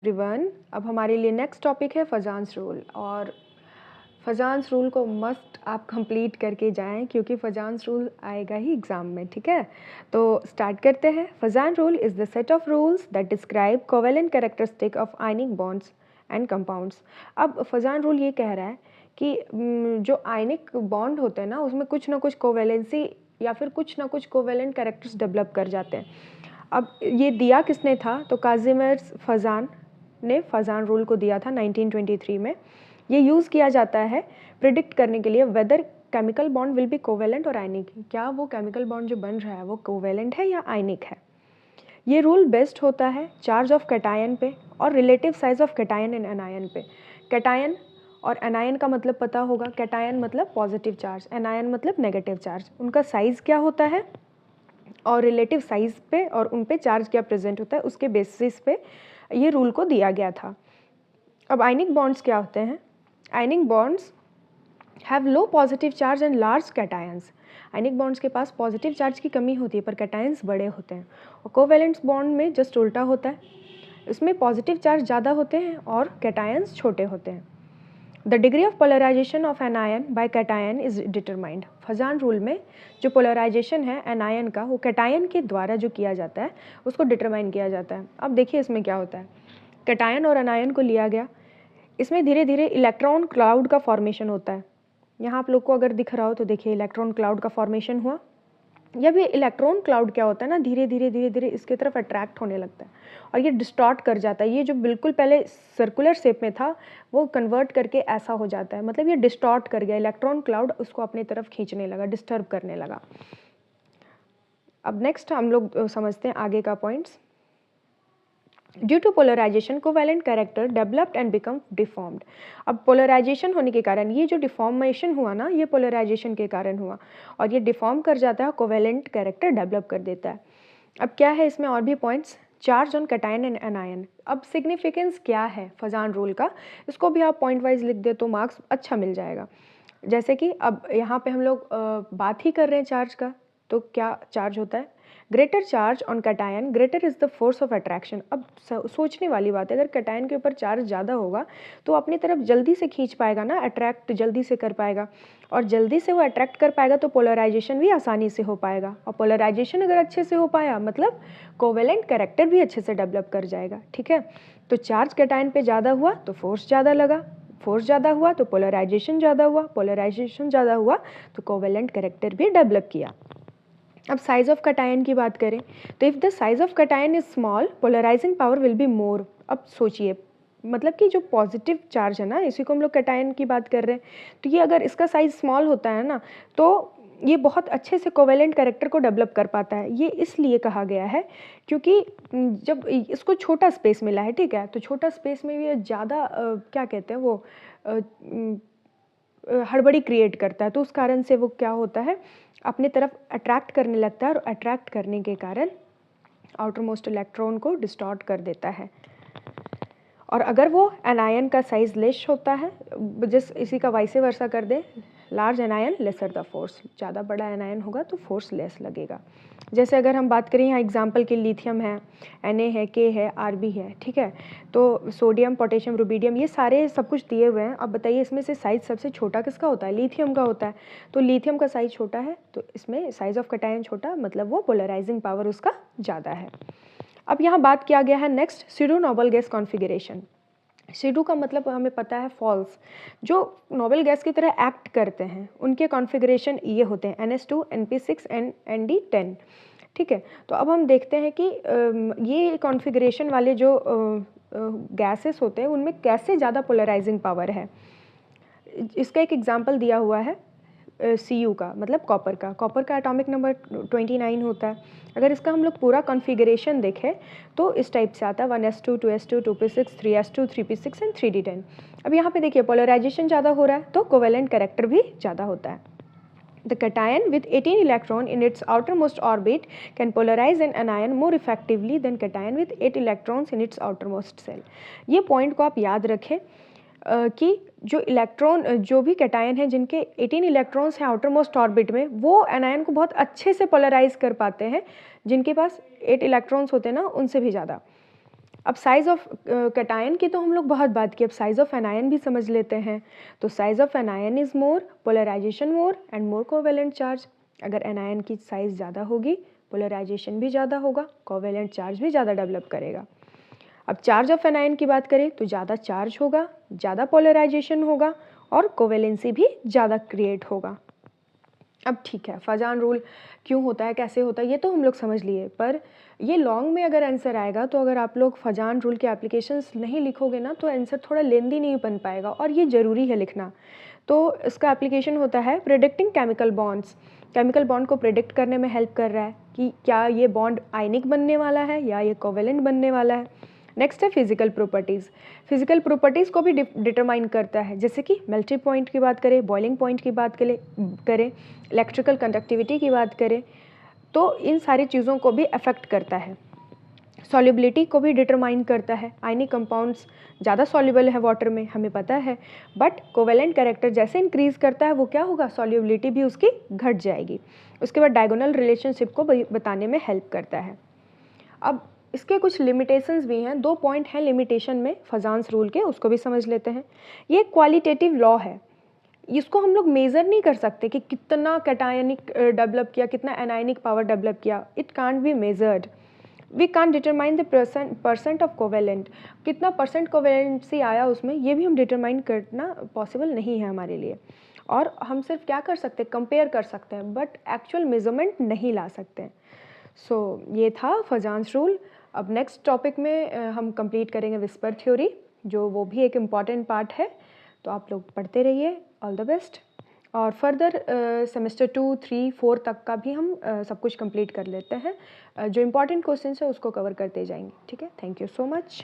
Everyone, अब हमारे लिए नेक्स्ट टॉपिक है फजान्स रूल। और फजान्स रूल को मस्ट आप कंप्लीट करके जाएं क्योंकि फजान्स रूल आएगा ही एग्जाम में। ठीक है, तो स्टार्ट करते हैं। Fajan rule is the set of rules that describe covalent characteristic of ionic bonds and compounds. अब फजान रूल ये कह रहा है कि जो आयनिक बॉन्ड होते हैं ना, उसमें कुछ ना कुछ कोवेलेंसी या फिर कुछ ना कुछ कोवेलेंट कैरेक्टर्स डेवलप कर जाते हैं। अब ये दिया किसने था? तो काजिमिर्स फजान ने फजान रूल को दिया था 1923 में। ये यूज़ किया जाता है प्रिडिक्ट करने के लिए whether chemical bond will be covalent और आयनिक। क्या वो केमिकल बॉन्ड जो बन रहा है वो कोवेलेंट है या आयनिक है। ये रूल बेस्ड होता है चार्ज ऑफ कैटायन पे और relative size of cation in anion पे। कैटायन और एनायन का मतलब पता होगा। कैटायन मतलब पॉजिटिव चार्ज, एनायन मतलब नेगेटिव चार्ज। उनका साइज़ क्या होता है और रिलेटिव साइज पे और उन पे चार्ज क्या प्रेजेंट होता है, उसके बेसिस पे ये रूल को दिया गया था। अब आयनिक बॉन्ड्स क्या होते हैं? आयनिक bonds have low positive charge and large cations. Ionic bonds के पास पॉजिटिव चार्ज की कमी होती है पर कैटायंस बड़े होते हैं। और कोवेलेंट बॉन्ड में जस्ट उल्टा होता है, इसमें पॉजिटिव चार्ज ज़्यादा होते हैं और कैटायंस छोटे होते हैं। The degree of polarisation of an anion by cation is determined. Fajan rule में जो पोलराइजेशन है एनायन का, वो कैटायन के द्वारा जो किया जाता है उसको डिटरमाइन किया जाता है। अब देखिए इसमें क्या होता है। कैटायन और एनायन को लिया गया, इसमें धीरे धीरे इलेक्ट्रॉन क्लाउड का फॉर्मेशन होता है। यहाँ आप लोग को अगर दिख रहा हो तो देखिए इलेक्ट्रॉन क्लाउड का फॉर्मेशन हुआ। जब ये इलेक्ट्रॉन क्लाउड क्या होता है ना, धीरे धीरे इसके तरफ अट्रैक्ट होने लगता है और ये डिस्टॉर्ट कर जाता है। ये जो बिल्कुल पहले सर्कुलर शेप में था वो कन्वर्ट करके ऐसा हो जाता है, मतलब ये डिस्टॉर्ट कर गया। इलेक्ट्रॉन क्लाउड उसको अपनी तरफ खींचने लगा, डिस्टर्ब करने लगा। अब नेक्स्ट हम लोग समझते हैं आगे का points. Due to polarization covalent character developed and become deformed. अब पोलराइजेशन होने के कारण ये जो डिफॉर्मेशन हुआ ना, ये पोलराइजेशन के कारण हुआ और ये डिफॉर्म कर जाता है, कोवेलेंट कैरेक्टर डेवलप कर देता है। अब क्या है इसमें और भी points. Charge on cation and anion. अब सिग्निफिकेंस क्या है फजान रूल का, इसको भी आप पॉइंट वाइज लिख दे तो मार्क्स अच्छा मिल जाएगा। जैसे कि अब यहाँ पे हम लोग बात ही कर रहे हैं चार्ज का, तो क्या चार्ज होता है? Greater charge on cation greater is the force of attraction. अब सोचने वाली बात है, अगर कैटायन के ऊपर चार्ज ज़्यादा होगा तो अपनी तरफ जल्दी से खींच पाएगा ना, अट्रैक्ट जल्दी से कर पाएगा, और जल्दी से वो अट्रैक्ट कर पाएगा तो पोलराइजेशन भी आसानी से हो पाएगा। और पोलराइजेशन अगर अच्छे से हो पाया मतलब कोवेलेंट कैरेक्टर भी अच्छे से डेवलप कर जाएगा। ठीक है, तो चार्ज कैटायन पे ज़्यादा हुआ तो फोर्स ज़्यादा लगा, फोर्स ज़्यादा हुआ तो पोलराइजेशन ज़्यादा हुआ, पोलराइजेशन ज़्यादा हुआ तो कोवेलेंट कैरेक्टर भी डेवलप किया। अब साइज ऑफ कैटायन की बात करें तो if the size of cation is small polarizing power will be more. अब सोचिए, मतलब कि जो पॉजिटिव चार्ज है ना, इसी को हम लोग कैटायन की बात कर रहे हैं, तो ये अगर इसका साइज स्मॉल होता है ना तो ये बहुत अच्छे से कोवेलेंट कैरेक्टर को डेवलप कर पाता है। ये इसलिए कहा गया है क्योंकि जब इसको छोटा स्पेस मिला है, ठीक है, तो छोटा स्पेस में ये ज़्यादा क्या कहते हैं वो हड़बड़ी क्रिएट करता है, तो उस कारण से वो क्या होता है, अपनी तरफ अट्रैक्ट करने लगता है और अट्रैक्ट करने के कारण आउटर मोस्ट इलेक्ट्रॉन को डिस्टॉर्ट कर देता है। और अगर वो एनायन का साइज लेस होता है, जिस इसी का वाइसे वर्सा कर दे, large anion lesser the force, ज़्यादा बड़ा एनायन होगा तो फोर्स लेस लगेगा। जैसे अगर हम बात करें यहाँ एग्जांपल के लिथियम है, Na है, K है, Rb है, ठीक है, तो सोडियम, पोटेशियम, रुबिडियम, ये सारे सब कुछ दिए हुए हैं। अब बताइए इसमें से साइज सबसे छोटा किसका होता है? लिथियम का होता है। तो लिथियम का साइज छोटा है तो इसमें साइज ऑफ कैटायन छोटा, मतलब वो पोलराइजिंग पावर उसका ज़्यादा है। अब यहाँ बात किया गया है next pseudo noble gas configuration. Pseudo का मतलब हमें पता है फॉल्स, जो नोबल गैस की तरह एक्ट करते हैं उनके कॉन्फ़िगरेशन ये होते हैं NH2, NP6 एंड ND10। ठीक है, तो अब हम देखते हैं कि ये कॉन्फ़िगरेशन वाले जो गैसेस होते हैं उनमें कैसे ज़्यादा पोलराइजिंग पावर है। इसका एक एग्जांपल दिया हुआ है Cu का, मतलब कॉपर का। कॉपर का एटॉमिक नंबर 29 होता है। अगर इसका हम लोग पूरा कॉन्फ़िगरेशन देखें तो इस टाइप से आता है 1s2, 2s2, 2p6, 3s2, 3p6 and 3d10। अब यहाँ पे देखिए पोलराइजेशन ज़्यादा हो रहा है तो कोवेलेंट कैरेक्टर भी ज़्यादा होता है। The cation with 18 electron in its outermost orbit can polarize an anion more effectively than cation with 8 electrons in its outermost cell। ये पॉइंट को आप याद रखें कि जो इलेक्ट्रॉन, जो भी कैटायन है जिनके 18 इलेक्ट्रॉन्स हैं आउटर मोस्ट ऑर्बिट में, वो एनायन को बहुत अच्छे से पोलराइज कर पाते हैं जिनके पास 8 इलेक्ट्रॉन्स होते हैं ना, उनसे भी ज़्यादा। अब साइज़ ऑफ कैटायन की तो हम लोग बहुत बात की, अब साइज़ ऑफ एनायन भी समझ लेते हैं। तो size of anion is more, polarization more and more covalent charge. अगर एनायन की साइज़ ज़्यादा होगी, पोलराइजेशन भी ज़्यादा होगा, कोवेलेंट चार्ज भी ज़्यादा डेवलप करेगा। अब चार्ज ऑफ एनायन की बात करें तो ज़्यादा चार्ज होगा, ज़्यादा पोलराइजेशन होगा और कोवेलेंसी भी ज़्यादा क्रिएट होगा। अब ठीक है, फजान रूल क्यों होता है, कैसे होता है, ये तो हम लोग समझ लिए, पर ये लॉन्ग में अगर आंसर आएगा तो अगर आप लोग फजान रूल के एप्लीकेशंस नहीं लिखोगे ना तो आंसर थोड़ा लेंदी नहीं बन पाएगा, और ये ज़रूरी है लिखना। तो इसका एप्लीकेशन होता है predicting chemical bonds. Chemical bond को प्रेडिक्ट करने में हेल्प कर रहा है कि क्या ये बॉन्ड आयनिक बनने वाला है या ये कोवेलेंट बनने वाला है। नेक्स्ट है फिजिकल प्रॉपर्टीज़। फिजिकल प्रॉपर्टीज़ को भी डिटरमाइन करता है, जैसे कि मेल्टिंग पॉइंट की बात करें, बॉइलिंग पॉइंट की बात करें, इलेक्ट्रिकल कंडक्टिविटी की बात करें, तो इन सारी चीज़ों को भी अफेक्ट करता है। सॉल्युबिलिटी को भी डिटरमाइन करता है। आयनिक कंपाउंड्स ज़्यादा सॉल्युबल है वाटर में, हमें पता है, बट कोवेलेंट कैरेक्टर जैसे इंक्रीज़ करता है वो क्या होगा, सॉल्युबिलिटी भी उसकी घट जाएगी। उसके बाद डायगोनल रिलेशनशिप को बताने में हेल्प करता है। अब इसके कुछ लिमिटेशंस भी हैं, 2 पॉइंट हैं लिमिटेशन में फजान्स रूल के, उसको भी समझ लेते हैं। ये क्वालिटेटिव लॉ है, इसको हम लोग मेज़र नहीं कर सकते कि कितना कैटायनिक डेवलप किया, कितना एनायनिक पावर डेवलप किया, it can't be measured. We can't determine the percent of covalent, कितना परसेंट कोवेलेंसी आया उसमें, ये भी हम डिटरमाइन करना पॉसिबल नहीं है हमारे लिए। और हम सिर्फ क्या कर सकते हैं, कंपेयर कर सकते हैं, बट एक्चुअल मेजरमेंट नहीं ला सकते हैं। सो ये था फजान्स रूल। अब नेक्स्ट टॉपिक में हम कंप्लीट करेंगे विस्पर थ्योरी, जो वो भी एक इम्पॉर्टेंट पार्ट है। तो आप लोग पढ़ते रहिए, ऑल द बेस्ट। और फर्दर सेमेस्टर 2, 3, 4 तक का भी हम सब कुछ कंप्लीट कर लेते हैं। जो इम्पॉर्टेंट क्वेश्चन है उसको कवर करते जाएंगे, ठीक है। Thank you so much.